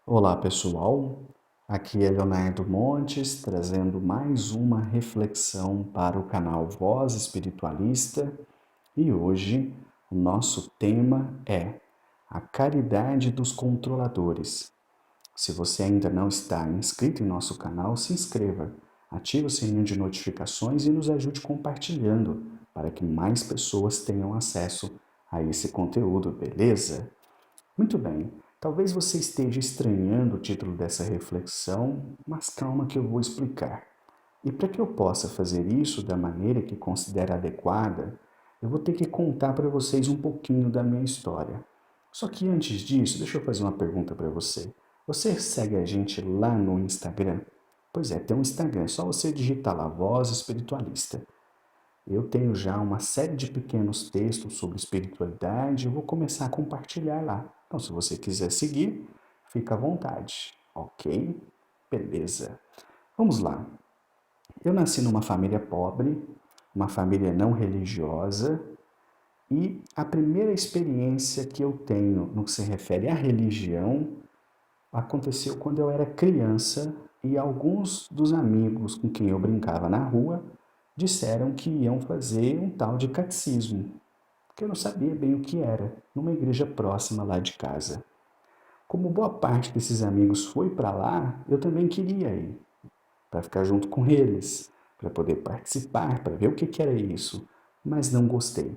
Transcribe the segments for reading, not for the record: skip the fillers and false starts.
Olá pessoal, aqui é Leonardo Montes trazendo mais uma reflexão para o canal Voz Espiritualista e hoje o nosso tema é a caridade dos controladores. Se você ainda não está inscrito em nosso canal, se inscreva, ative o sininho de notificações e nos ajude compartilhando para que mais pessoas tenham acesso a esse conteúdo, beleza? Muito bem, talvez você esteja estranhando o título dessa reflexão, mas calma que eu vou explicar. E para que eu possa fazer isso da maneira que considero adequada, eu vou ter que contar para vocês um pouquinho da minha história. Só que antes disso, deixa eu fazer uma pergunta para você. Você segue a gente lá no Instagram? Pois é, tem um Instagram, é só você digitar lá Voz Espiritualista. Eu tenho já uma série de pequenos textos sobre espiritualidade e eu vou começar a compartilhar lá. Então, se você quiser seguir, fica à vontade, ok? Beleza. Vamos lá. Eu nasci numa família pobre, uma família não religiosa, e a primeira experiência que eu tenho no que se refere à religião aconteceu quando eu era criança e alguns dos amigos com quem eu brincava na rua disseram que iam fazer um tal de catecismo, que eu não sabia bem o que era, numa igreja próxima lá de casa. Como boa parte desses amigos foi para lá, eu também queria ir, para ficar junto com eles, para poder participar, para ver o que era isso, mas não gostei.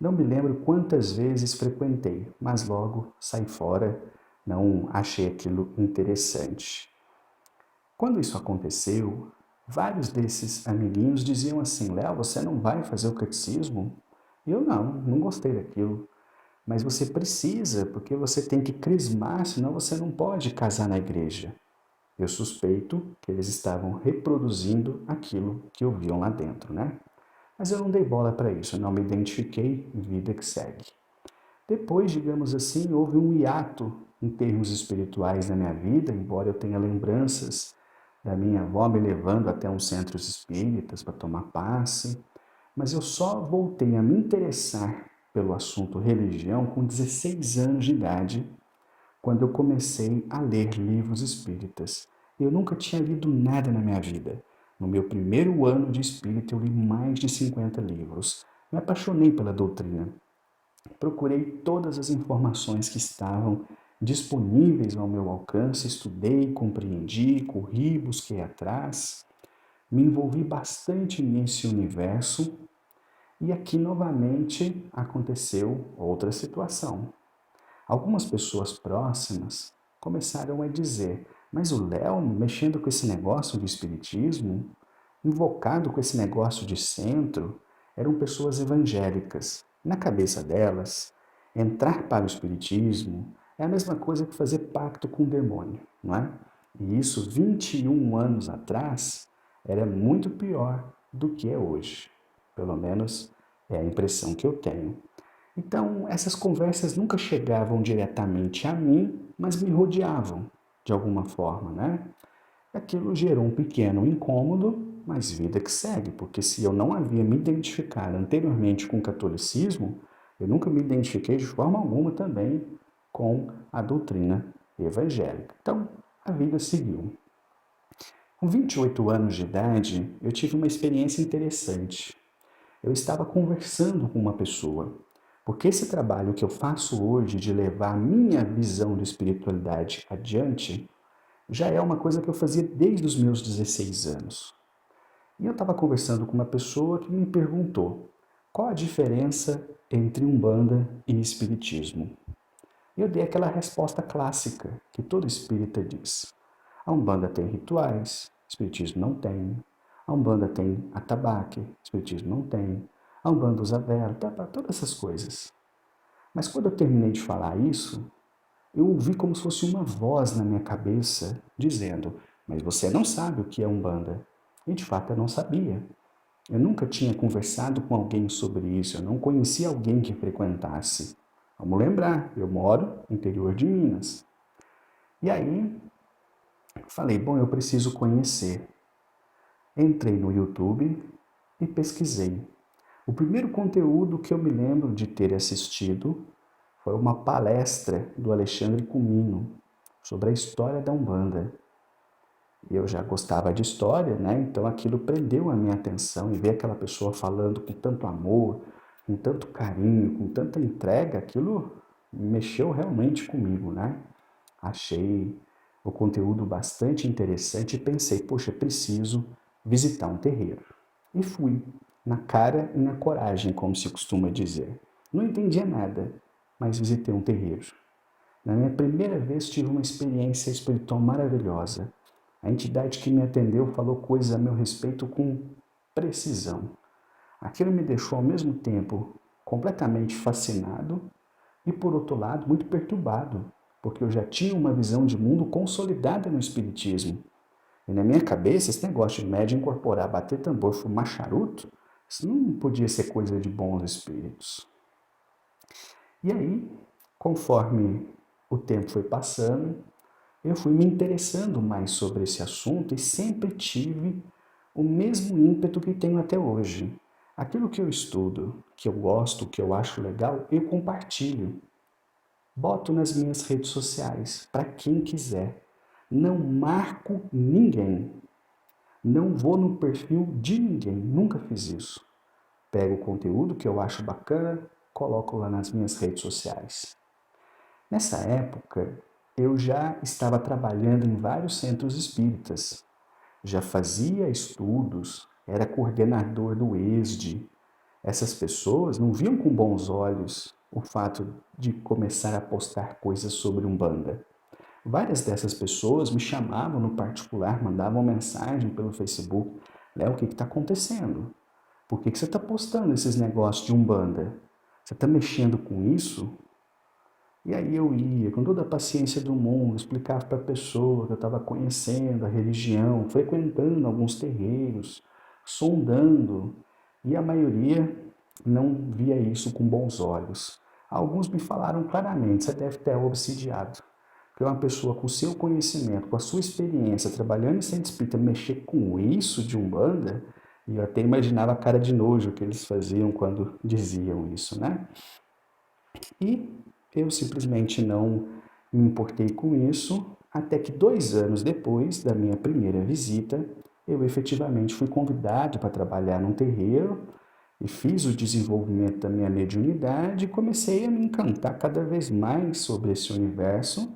Não me lembro quantas vezes frequentei, mas logo saí fora, não achei aquilo interessante. Quando isso aconteceu, vários desses amiguinhos diziam assim: Léo, você não vai fazer o catecismo? E eu não gostei daquilo. Mas você precisa, porque você tem que crismar, senão você não pode casar na igreja. Eu suspeito que eles estavam reproduzindo aquilo que ouviam lá dentro, né? Mas eu não dei bola para isso, não me identifiquei, vida que segue. Depois, digamos assim, houve um hiato em termos espirituais na minha vida, embora eu tenha lembranças da minha avó me levando até uns centros espíritas para tomar passe, mas eu só voltei a me interessar pelo assunto religião com 16 anos de idade, quando eu comecei a ler livros espíritas. Eu nunca tinha lido nada na minha vida. No meu primeiro ano de espírita, eu li mais de 50 livros. Me apaixonei pela doutrina. Procurei todas as informações que estavam disponíveis ao meu alcance, estudei, compreendi, corri, busquei atrás, me envolvi bastante nesse universo e aqui novamente aconteceu outra situação. Algumas pessoas próximas começaram a dizer: Mas o Léo, mexendo com esse negócio de espiritismo, invocado com esse negócio de centro, eram pessoas evangélicas. Na cabeça delas, entrar para o espiritismo é a mesma coisa que fazer pacto com o demônio, não é? E isso 21 anos atrás era muito pior do que é hoje. Pelo menos é a impressão que eu tenho. Então, essas conversas nunca chegavam diretamente a mim, mas me rodeavam de alguma forma, né? Aquilo gerou um pequeno incômodo, mas vida que segue, porque se eu não havia me identificado anteriormente com o catolicismo, eu nunca me identifiquei de forma alguma também com a doutrina evangélica. Então, a vida seguiu. Com 28 anos de idade, eu tive uma experiência interessante. Eu estava conversando com uma pessoa, porque esse trabalho que eu faço hoje de levar a minha visão de espiritualidade adiante já é uma coisa que eu fazia desde os meus 16 anos. E eu estava conversando com uma pessoa que me perguntou qual a diferença entre Umbanda e Espiritismo. E eu dei aquela resposta clássica que todo espírita diz. A Umbanda tem rituais, Espiritismo não tem. A Umbanda tem atabaque, Espiritismo não tem. A Umbanda usa vela, todas essas coisas. Mas quando eu terminei de falar isso, eu ouvi como se fosse uma voz na minha cabeça dizendo: Mas você não sabe o que é Umbanda. E de fato eu não sabia. Eu nunca tinha conversado com alguém sobre isso, eu não conhecia alguém que frequentasse. Vamos lembrar, eu moro no interior de Minas. E aí falei: Bom, eu preciso conhecer. Entrei no YouTube e pesquisei. O primeiro conteúdo que eu me lembro de ter assistido foi uma palestra do Alexandre Comino, sobre a história da Umbanda. E eu já gostava de história, né? Então aquilo prendeu a minha atenção e ver aquela pessoa falando com tanto amor, com tanto carinho, com tanta entrega, aquilo mexeu realmente comigo, né? Achei o conteúdo bastante interessante e pensei, poxa, preciso visitar um terreiro. E fui, na cara e na coragem, como se costuma dizer. Não entendia nada, mas visitei um terreiro. Na minha primeira vez tive uma experiência espiritual maravilhosa. A entidade que me atendeu falou coisas a meu respeito com precisão. Aquilo me deixou ao mesmo tempo completamente fascinado e, por outro lado, muito perturbado, porque eu já tinha uma visão de mundo consolidada no Espiritismo. E na minha cabeça, esse negócio de médium incorporar, bater tambor, fumar charuto, isso não podia ser coisa de bons espíritos. E aí, conforme o tempo foi passando, eu fui me interessando mais sobre esse assunto e sempre tive o mesmo ímpeto que tenho até hoje. Aquilo que eu estudo, que eu gosto, que eu acho legal, eu compartilho. Boto nas minhas redes sociais, para quem quiser. Não marco ninguém. Não vou no perfil de ninguém, nunca fiz isso. Pego o conteúdo que eu acho bacana, coloco lá nas minhas redes sociais. Nessa época, eu já estava trabalhando em vários centros espíritas, já fazia estudos, era coordenador do ESD. Essas pessoas não viam com bons olhos o fato de começar a postar coisas sobre Umbanda. Várias dessas pessoas me chamavam no particular, mandavam mensagem pelo Facebook. Léo, o que está acontecendo? Por que você está postando esses negócios de Umbanda? Você está mexendo com isso? E aí eu ia, com toda a paciência do mundo, explicava para a pessoa que eu estava conhecendo a religião, frequentando alguns terreiros, sondando, e a maioria não via isso com bons olhos. Alguns me falaram claramente, você deve ter obsidiado. Porque uma pessoa com seu conhecimento, com a sua experiência, trabalhando em centro espírita, mexer com isso de Umbanda, e eu até imaginava a cara de nojo que eles faziam quando diziam isso, né? E eu simplesmente não me importei com isso, até que 2 anos depois da minha primeira visita, eu efetivamente fui convidado para trabalhar num terreiro e fiz o desenvolvimento da minha mediunidade e comecei a me encantar cada vez mais sobre esse universo,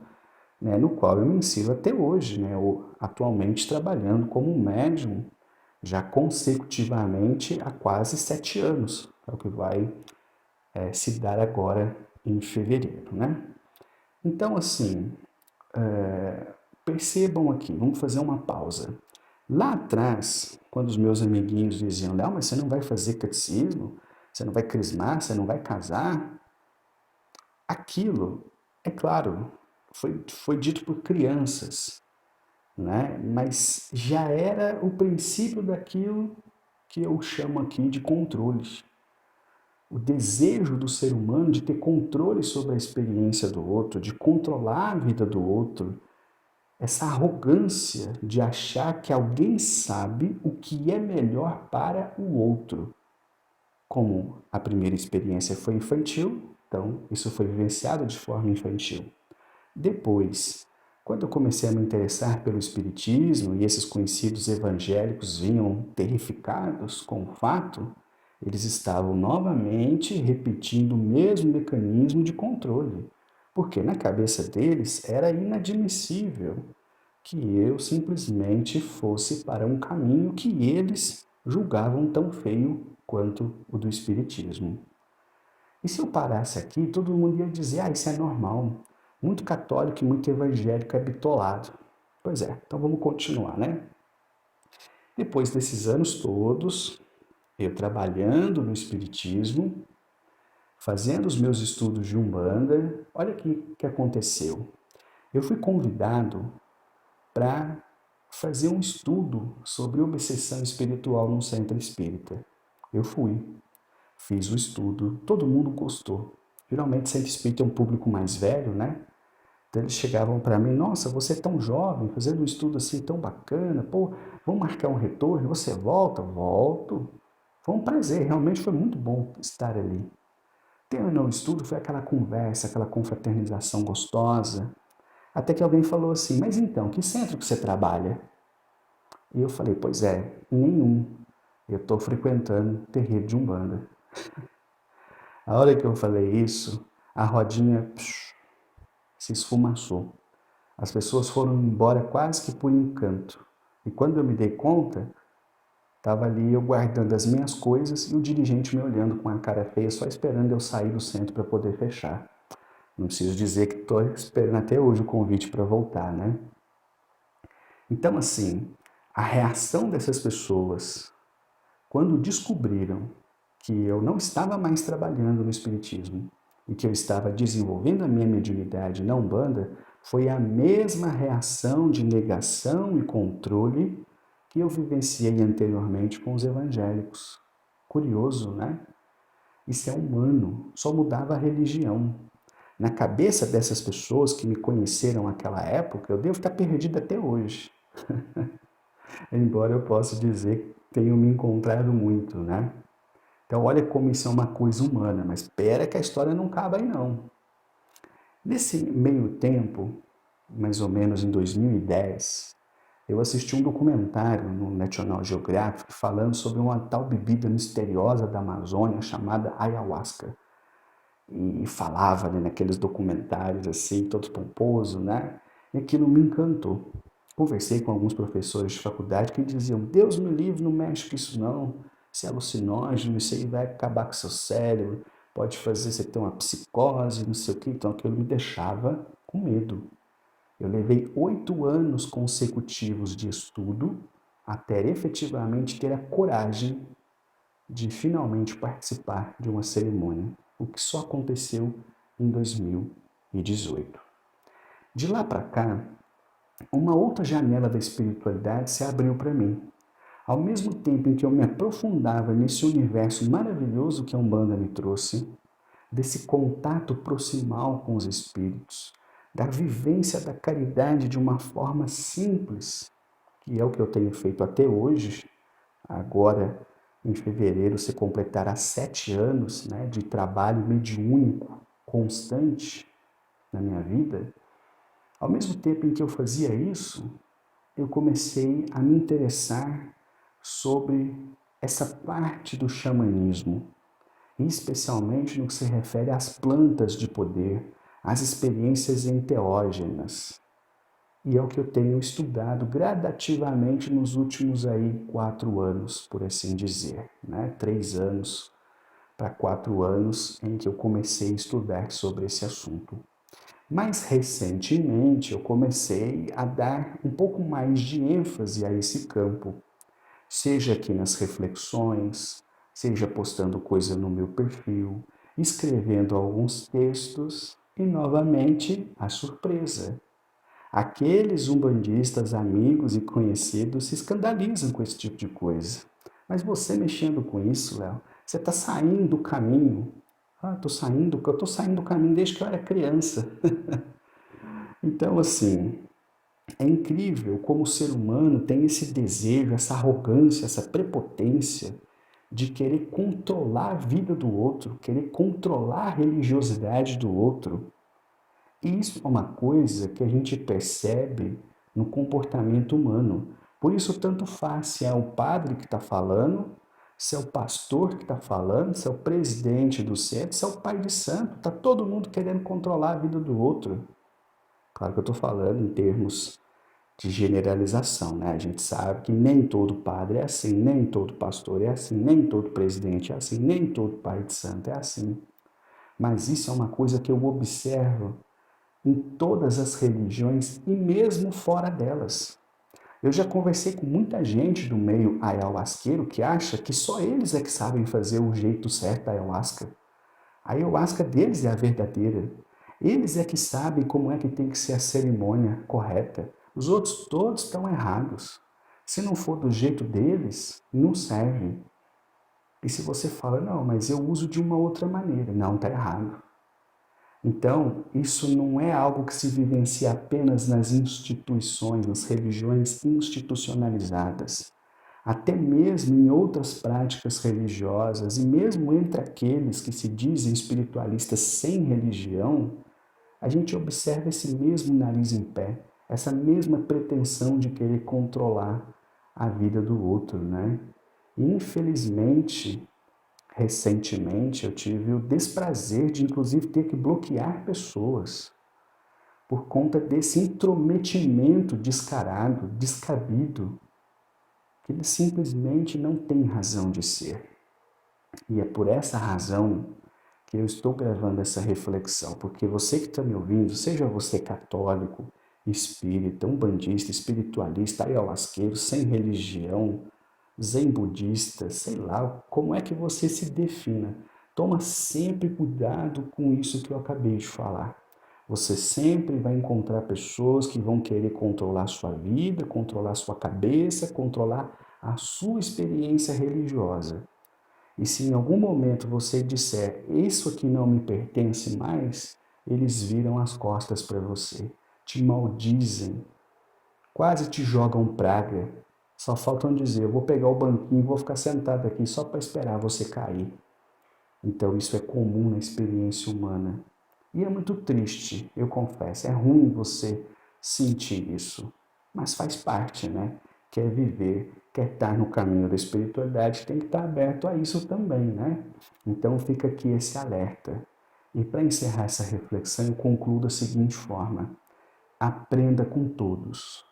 né, no qual eu me insiro até hoje, né, atualmente trabalhando como médium, já consecutivamente há quase 7 anos, é o que vai se dar agora em fevereiro, né? Então, assim, percebam aqui, vamos fazer uma pausa. Lá atrás, quando os meus amiguinhos diziam, Léo, mas você não vai fazer catecismo? Você não vai crismar? Você não vai casar? Aquilo, é claro, foi dito por crianças, né? Mas já era o princípio daquilo que eu chamo aqui de controles. O desejo do ser humano de ter controle sobre a experiência do outro, de controlar a vida do outro, essa arrogância de achar que alguém sabe o que é melhor para o outro. Como a primeira experiência foi infantil, então isso foi vivenciado de forma infantil. Depois, quando eu comecei a me interessar pelo Espiritismo e esses conhecidos evangélicos vinham terrificados com o fato, eles estavam novamente repetindo o mesmo mecanismo de controle, porque na cabeça deles era inadmissível que eu simplesmente fosse para um caminho que eles julgavam tão feio quanto o do Espiritismo. E se eu parasse aqui, todo mundo ia dizer, isso é normal. Muito católico e muito evangélico é bitolado. Pois é, então vamos continuar, né? Depois desses anos todos, eu trabalhando no Espiritismo, fazendo os meus estudos de Umbanda, olha o que aconteceu. Eu fui convidado para fazer um estudo sobre obsessão espiritual num centro espírita. Eu fui, fiz o estudo, todo mundo gostou. Geralmente centro espírita é um público mais velho, né? Então eles chegavam para mim, nossa, você é tão jovem, fazendo um estudo assim tão bacana, pô, vamos marcar um retorno, você volta? Volto. Foi um prazer, realmente foi muito bom estar ali. Terminou o estudo, foi aquela conversa, aquela confraternização gostosa. Até que alguém falou assim, mas então, que centro que você trabalha? E eu falei, pois é, em nenhum. Eu estou frequentando terreiro de Umbanda. A hora que eu falei isso, a rodinha se esfumaçou. As pessoas foram embora quase que por encanto. E quando eu me dei conta, estava ali eu guardando as minhas coisas e o dirigente me olhando com a cara feia, só esperando eu sair do centro para poder fechar. Não preciso dizer que estou esperando até hoje o convite para voltar, né? Então, assim, a reação dessas pessoas, quando descobriram que eu não estava mais trabalhando no Espiritismo e que eu estava desenvolvendo a minha mediunidade na Umbanda, foi a mesma reação de negação e controle que eu vivenciei anteriormente com os evangélicos. Curioso, né? Isso é humano, só mudava a religião. Na cabeça dessas pessoas que me conheceram naquela época, eu devo estar perdido até hoje. Embora eu possa dizer que tenho me encontrado muito, né? Então olha como isso é uma coisa humana, mas espera que a história não acaba aí não. Nesse meio tempo, mais ou menos em 2010, eu assisti um documentário no National Geographic falando sobre uma tal bebida misteriosa da Amazônia chamada ayahuasca. E falava, né, naqueles documentários assim, todo pomposo, né? E aquilo me encantou. Conversei com alguns professores de faculdade que diziam: Deus me livre, não mexe com isso não. Isso é alucinógeno, isso aí vai acabar com seu cérebro, pode fazer você ter uma psicose, não sei o que. Então aquilo me deixava com medo. Eu levei 8 anos consecutivos de estudo até efetivamente ter a coragem de finalmente participar de uma cerimônia, o que só aconteceu em 2018. De lá para cá, uma outra janela da espiritualidade se abriu para mim. Ao mesmo tempo em que eu me aprofundava nesse universo maravilhoso que a Umbanda me trouxe, desse contato proximal com os espíritos, da vivência da caridade de uma forma simples, que é o que eu tenho feito até hoje. Agora, em fevereiro, se completará 7 anos, né, de trabalho mediúnico constante na minha vida. Ao mesmo tempo em que eu fazia isso, eu comecei a me interessar sobre essa parte do xamanismo, especialmente no que se refere às plantas de poder, às experiências enteógenas. E é o que eu tenho estudado gradativamente nos últimos 4 anos, por assim dizer, né? 3 anos para 4 anos em que eu comecei a estudar sobre esse assunto. Mais recentemente, eu comecei a dar um pouco mais de ênfase a esse campo, seja aqui nas reflexões, seja postando coisa no meu perfil, escrevendo alguns textos e, novamente, a surpresa. Aqueles umbandistas, amigos e conhecidos se escandalizam com esse tipo de coisa. Mas você mexendo com isso, Léo, você está saindo do caminho. Ah, eu estou saindo do caminho desde que eu era criança. Então, assim, é incrível como o ser humano tem esse desejo, essa arrogância, essa prepotência de querer controlar a vida do outro, querer controlar a religiosidade do outro. E isso é uma coisa que a gente percebe no comportamento humano. Por isso, tanto faz se é o padre que está falando, se é o pastor que está falando, se é o presidente do centro, se é o pai de santo. Está todo mundo querendo controlar a vida do outro. Claro que eu estou falando em termos de generalização, né? A gente sabe que nem todo padre é assim, nem todo pastor é assim, nem todo presidente é assim, nem todo pai de santo é assim. Mas isso é uma coisa que eu observo em todas as religiões e mesmo fora delas. Eu já conversei com muita gente do meio ayahuasqueiro que acha que só eles é que sabem fazer o jeito certo da ayahuasca. A ayahuasca deles é a verdadeira. Eles é que sabem como é que tem que ser a cerimônia correta. Os outros todos estão errados. Se não for do jeito deles, não serve. E se você fala, não, mas eu uso de uma outra maneira, não, está errado. Então, isso não é algo que se vivencia apenas nas instituições, nas religiões institucionalizadas. Até mesmo em outras práticas religiosas, e mesmo entre aqueles que se dizem espiritualistas sem religião, a gente observa esse mesmo nariz em pé, essa mesma pretensão de querer controlar a vida do outro, né? E, infelizmente, recentemente eu tive o desprazer de, inclusive, ter que bloquear pessoas por conta desse intrometimento descarado, descabido, que eles simplesmente não têm razão de ser. E é por essa razão que eu estou gravando essa reflexão, porque você que está me ouvindo, seja você católico, espírita, umbandista, espiritualista, ayahuasqueiro, sem religião, zen budista, sei lá, como é que você se defina. Toma sempre cuidado com isso que eu acabei de falar. Você sempre vai encontrar pessoas que vão querer controlar a sua vida, controlar a sua cabeça, controlar a sua experiência religiosa. E se em algum momento você disser, isso aqui não me pertence mais, eles viram as costas para você, te maldizem, quase te jogam praga. Só faltam dizer, eu vou pegar o banquinho e vou ficar sentado aqui só para esperar você cair. Então isso é comum na experiência humana. E é muito triste, eu confesso, é ruim você sentir isso, mas faz parte, né? Quer viver, quer estar no caminho da espiritualidade, tem que estar aberto a isso também, né? Então fica aqui esse alerta. E para encerrar essa reflexão, eu concluo da seguinte forma: aprenda com todos,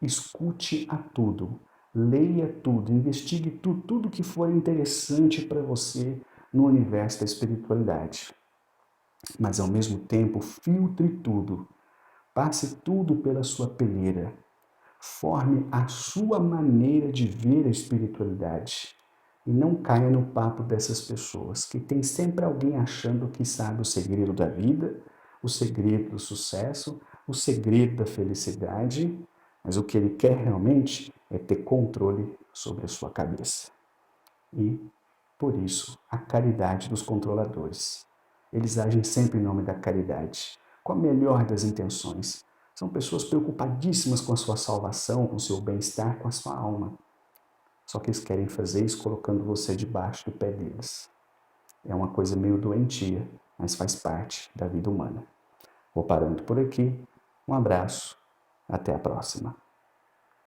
escute a tudo, leia tudo, investigue tudo, tudo que for interessante para você no universo da espiritualidade. Mas ao mesmo tempo, filtre tudo, passe tudo pela sua peneira, forme a sua maneira de ver a espiritualidade. E não caia no papo dessas pessoas, que tem sempre alguém achando que sabe o segredo da vida, o segredo do sucesso, o segredo da felicidade, mas o que ele quer realmente é ter controle sobre a sua cabeça. E, por isso, a caridade dos controladores. Eles agem sempre em nome da caridade, com a melhor das intenções. São pessoas preocupadíssimas com a sua salvação, com o seu bem-estar, com a sua alma. Só que eles querem fazer isso colocando você debaixo do pé deles. É uma coisa meio doentia, mas faz parte da vida humana. Vou parando por aqui. Um abraço. Até a próxima.